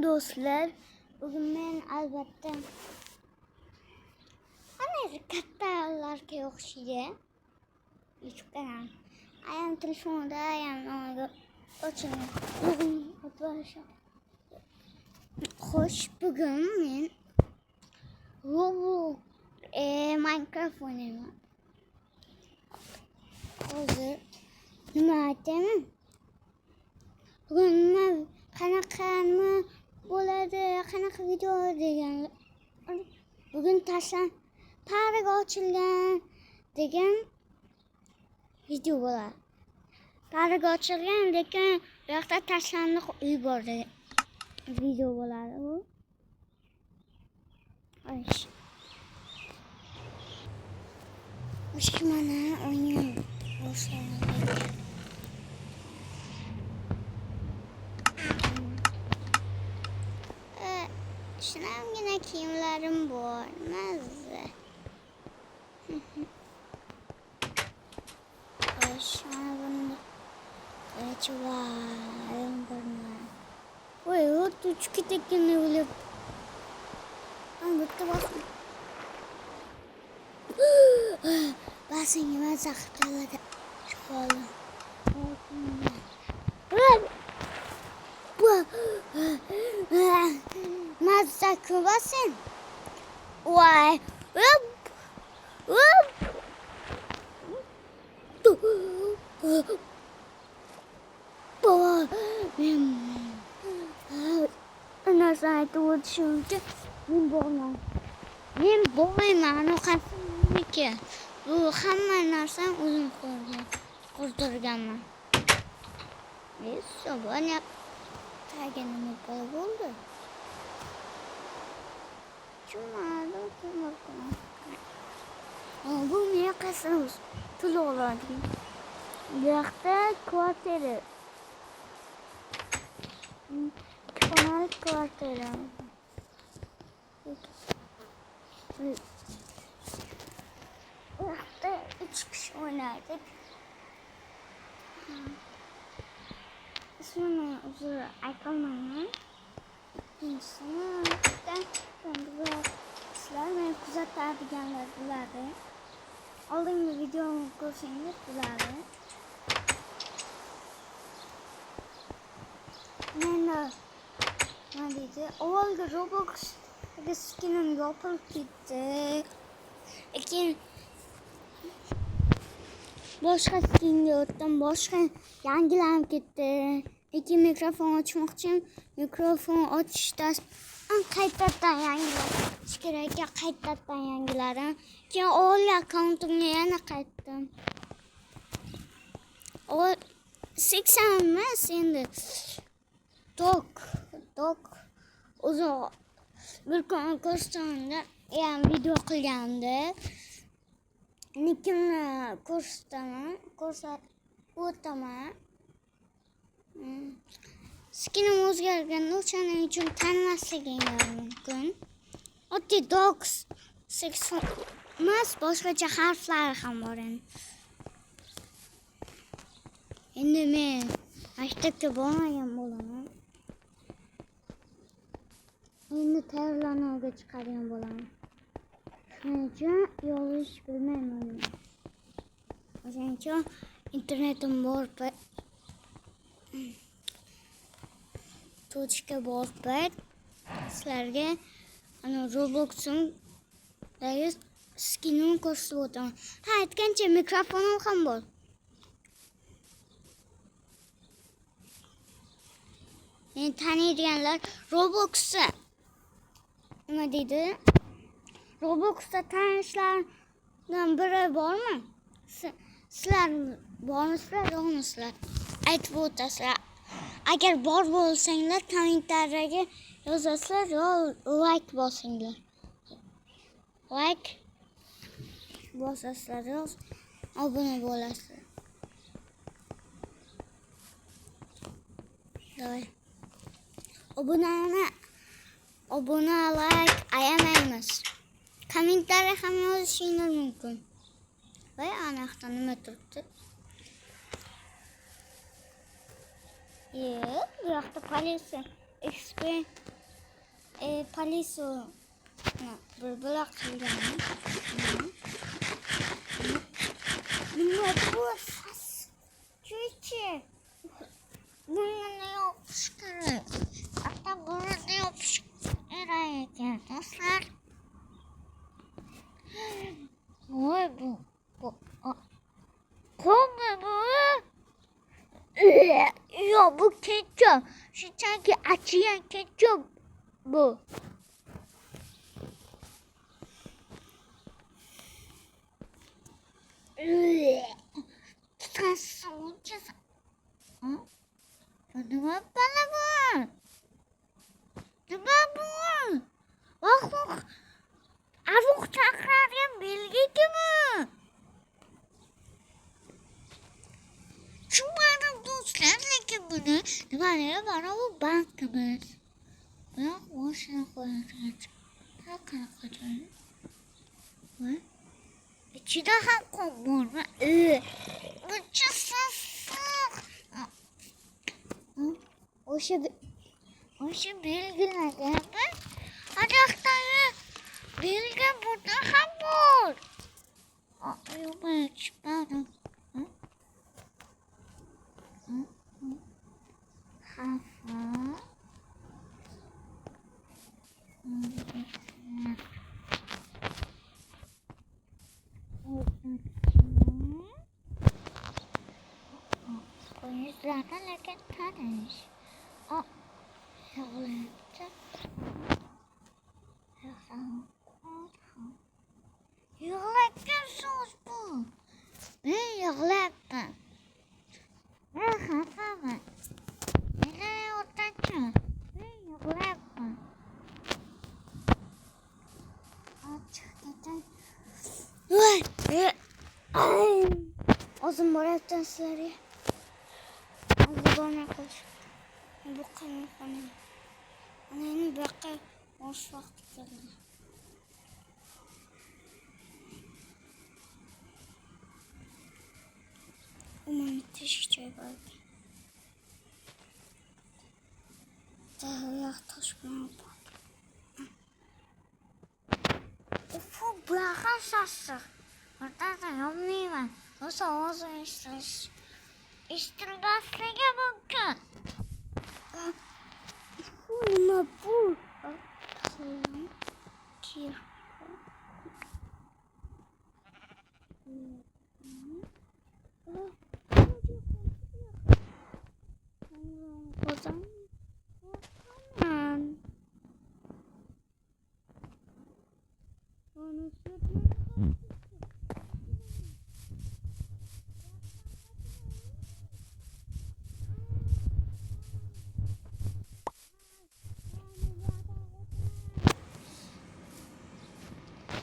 Do'stlar, bugun men albatta ana kattalarga o'xshaydi. YouTube kanal. Ayam telefonda, ayam oching. Xo'sh, bugun men Roblox Minecraft o'ynayman. Hozir nima aytaman? Bugun nima qanaqa bo'ladi, qanaqa video degan. Bugun parga ochilgan degan video bo'ladi. Parga ochilgan lekin bu yoqda tashlandiq uy bor degan video bo'ladi u. O'sha mana o'yin boshlanadi. Shinamgina kiyimlarim bor. Mazza. Mana buni qilchivayim birman. Voy, o'tib uchib ketayotganini o'ylab. Bitta bosim. Basing mazza qiladi. Sho'la. Mazza kubasin. Voy. Nasıl aytib o'tishimcha, men bo'lmayman, qasdimniki. Bu hamma narsani o'zim qurdirganman. Sobana taga nima bo'ldi? Bu meni qasrim pul oladi. Bu yoqda kvartira. Xonalik kvartira. Bu yoqda 3 kishi o'ynaydi. Ismini uzr aytolmayman. Sizlar meni kuzatadiganlar biladi. Oldingi videomni ko'rsangiz biladi. Nima deydi? Avvalgi Roblox'dagi skinim yopilib ketdi. Lekin boshqa skinga o'tdim, boshqa yangilanib ketdi. Lekin mikrofon ochmoqchim. Mikrofon ochishda qaytadan yangilash kerak, qaytadan yangiladim. Keyin o'l akkauntimga yana qaytdim. 80 emas endi. Dok uzoq bir kun kursda ham video qilgandi. Nikimni ko'rsataman. Skinim o'zgarganda o'shaning uchun tanmasliging mumkin. Oddiy dogs 60 emas, boshqacha harflar ham bor endi. Endi men maktabga bormagan bo'laman. Endi tayyorlanuvga chiqadigan bo'laman. Shuning uchun yozish bilmayman. O'shaning uchun internetim bor. To'chka bor payt sizlarga Roblox'dagi skinimni ko'rsatib o'taman. Ha, aytgancha mikrofonim ham bor. Meni taniydiganlar Roblox'da nima deydi? Roblox'da tanishlardan biri bormi? Sizlar bormisizlar, yo'qmisizlar? Aytib o'tasizlar. Agar bor bo'lsanglar, kommentariyaga yozasizlar, like bosinglar. Like bosasizlar, obuna bo'lasizlar. Davay. Obuna, like ayamaymiz. Kommentariya ham yozishingiz mumkin. Voy, anayoqda nima turibdi? Bu yoqda politsiya XP politsiya bir buloq qilgan. Nima bu sas? Chuchi. Bunga yopish kerak. Hatta buni yopish kerak ekan, do'stlar. Voy bu. Qolma bu. Yo bu ketchup. Shunchaki achiyan ketchup bu. Tutasın. Nima bana bu? Nima bu? Bak. Avuk chaqiradigan belgikimi? Tushunmadim do'stlar, lekin buni nimaga mana bu bankimiz. Biroq boshini qo'yadigan. Qanaqa voy. İçine ham qon bormi? Buncha sassiq. O'sha belgilaganmi? Anayoqdagi belgi bunda ham bor. Yo'q, chiqmadim. Xafa. Yüzlerden lekin tanish. Yig'layapti. Yig'layotgan so'z bu. Men yig'layapman. Men xafaman. Meni o'rtachi. Men yig'layapman. O'zim boryapman sizlarga. Bana koş. Bu qanaqa? Ana endi bu yoqqa bosh vaqti keldi. Umani teshik joy bor. Yo'q, tosh bilan bor. Ufu, bu yoqqa sassiq. O'rtada yolmayman. O'sha ovozini eshitmasligi mumkin. Nima bu?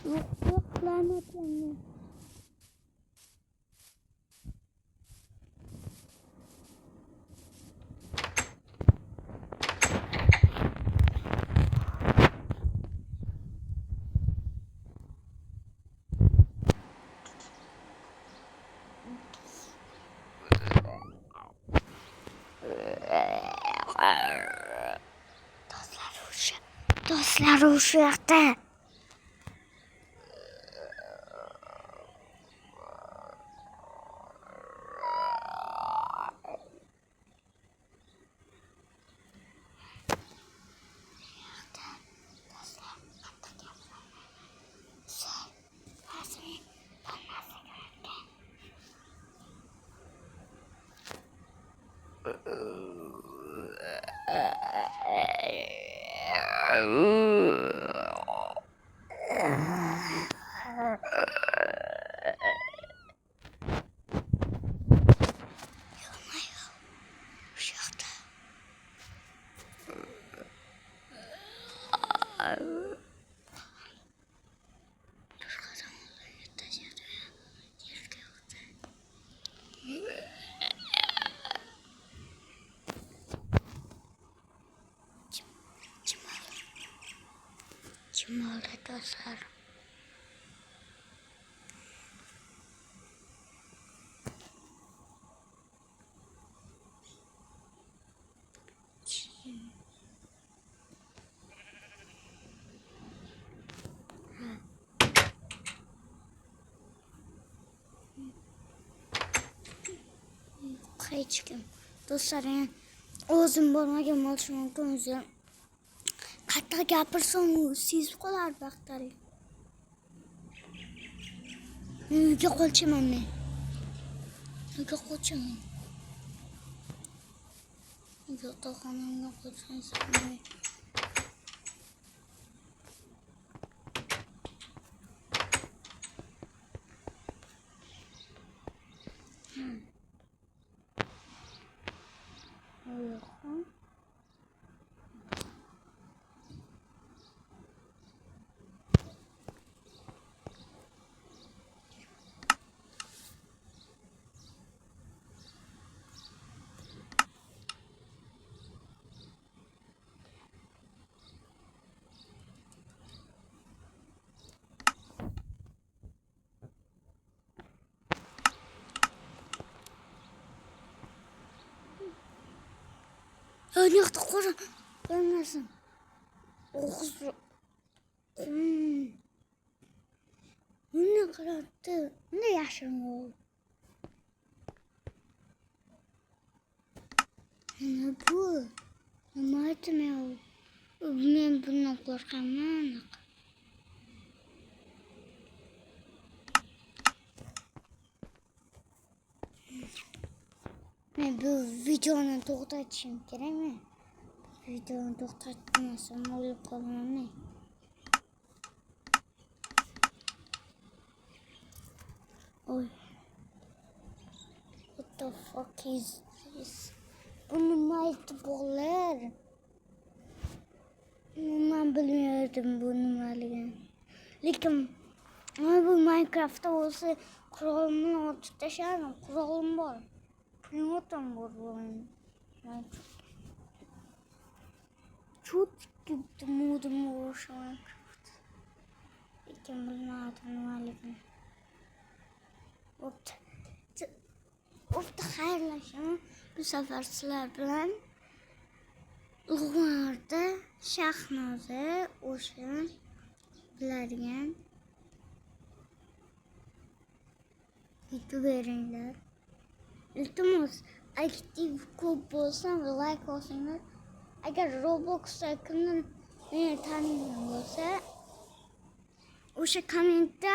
Yok lanetlenme. Dostlar o'sha yoqda. Kim oldu dostlar? hech kim. Do'stlarim, o'zim bormagan bo'lishi mumkin. O'zim qattiq gapirsam, sezib qolar baxtalik. Uyga qochaman men. Uyga qochaman. Yotoqxonamga qochaman. Yo'qda qora bo'lmasin. O'g'zi. Buni qarabdi. Ne yashirin ol. Ne bu? Nima aytmayman. Men bundan qo'rqaman. Men bu videoni to'xtatishim kerakmi? Videoni to'xtatmasam o'lib qolaman. Oy. What the fuck is this? Bu nima aytib bo'lar? Men bilmadim bu nimaligini. Lekin bu Minecraftda bo'lsa qurolimni otib tashladim. Qurolim bor. Pulim bor bu. Çok gitti modum uğraşmak. Lekin bilmadim nimaligini. O'rta xayrlashaman. Bu safar sizlar bilan Ulug'vorda Shahnoza o'sha biladigan video beringlar. Iltimos aktiv ko'p bo'lsa like bosinglar. Agar Robloxda kimdir meni tanigan bo'lsa, o'sha kommentda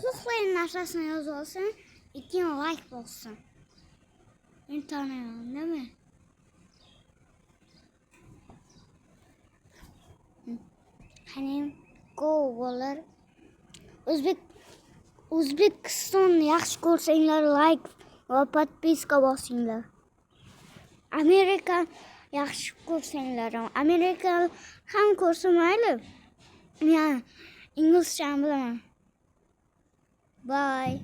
xohlagan narsasini yozib olsin, keyin like bossin. Men taniman, nima? Qani go bo'lar. O'zbekistonni yaxshi ko'rsanglar like va podpiska bosinglar. Amerika yaxshi ko'rsanglar, Amerika ham ko'rsa mayli. Men inglizcha bilaman. Bye.